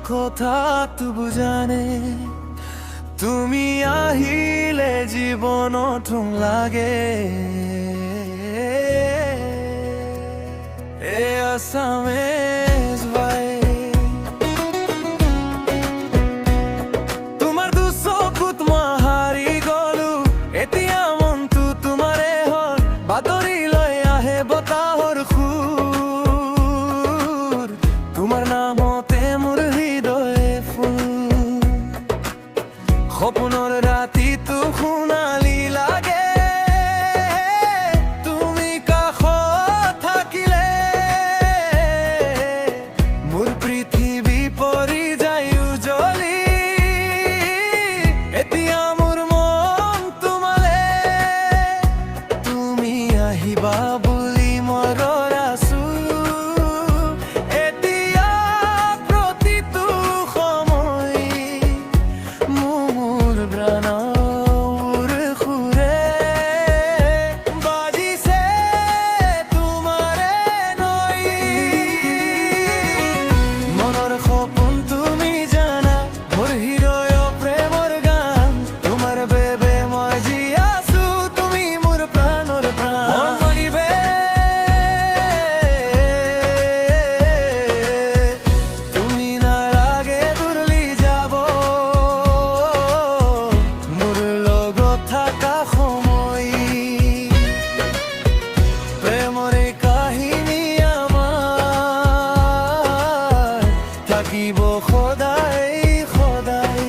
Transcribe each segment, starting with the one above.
কথা তবু জানে তুমি আহিলে জীৱন নতুন লাগে এ আছামেজ ভাই তোমাৰ দুচকুত মই হাৰি গলো এতিয়া মনটো তোমাৰে হ'ল বাতৰি লৈ আহে বতাহৰ সুৰ তোমাৰ নামতে মোৰ হৃদয়ে ফুল সপোনৰ ৰাতিটো সোণালী লাগে তুমি কাষত থাকিলে মোৰ পৃথিৱী পৰি যায় উজলি এতিয়া মোৰ মন তোমালে তুমি আহিবা বুলি মই ৰৈ আছো এতিয়া প্ৰতিটো সময় মোৰ প্ৰাণৰ সুৰে বাজিছে তোমাৰে নৈ মনৰ সপোন তুমি জানা মোৰ হৃদয় প্ৰেমৰ গান তোমাৰ বাবে মই জি আছো তুমি মোৰ প্ৰাণৰ প্ৰাণ মৰিবে তুমি নালাগে দূৰলৈ যাব মোৰ লগত থকা সময় প্ৰেমৰে কাহিনী আমাৰ থাকিব সদায় সদায়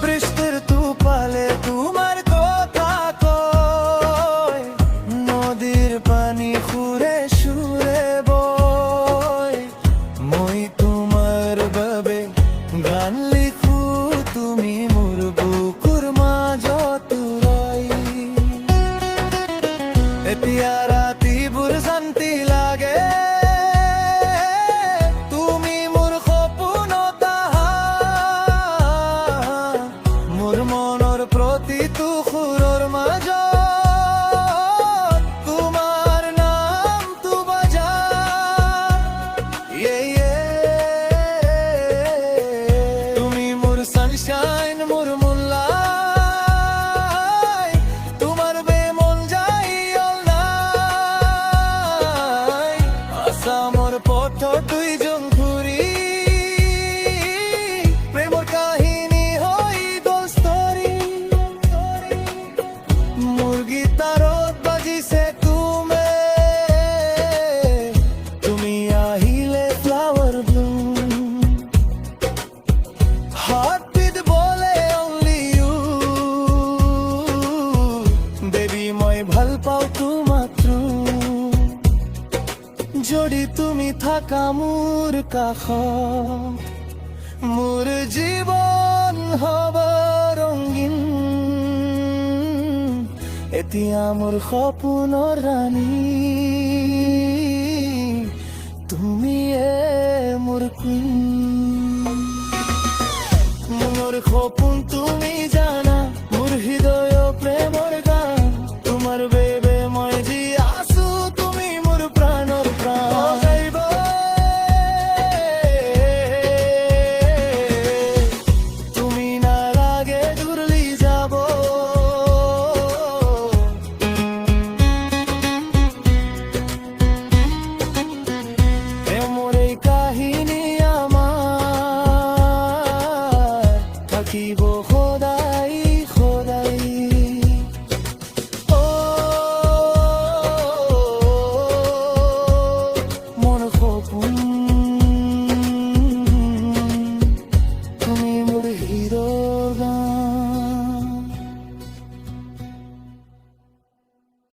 বৃষ্টিৰ টোপালে তোমাৰ কথা কয় নদীৰ পানী সুৰে সুৰে বয় মই তোমাৰ বাবে গান লিখো তুমি মোৰ বুকুৰ মাজত ৰৈ এতিয়া ৰাতিবোৰ শান্তি লাগে তুমি মোৰ সপোনত আহা মোৰ মনৰ প্ৰতিটো সুৰৰ মাজত তোমাৰ নামটো বাজা তুমি মোৰ সানশ্বাইন মোৰ মুনলাইট তোমাৰ বে মন যায় অল নাই আছামৰ পথত দুইজন ঘূৰি প্ৰেমৰ কাহিনী হৈ গ'ল ষ্টৰী মোৰ গীটাৰত বাজিছে তুমি আহিলে ফ্লাৱাৰ ব্লুম হাৰ্টবিট বলে অনলি ইউ বেবী মই ভাল পাওঁ তোমাক যদি তুমি থাকা মোৰ কাষত মোৰ জীৱন হ'ব ৰঙীন এতিয়া মোৰ সপোনৰ ৰাণী তুমিয়ে মোৰ কুইন মোৰ সপোন তুমি জানা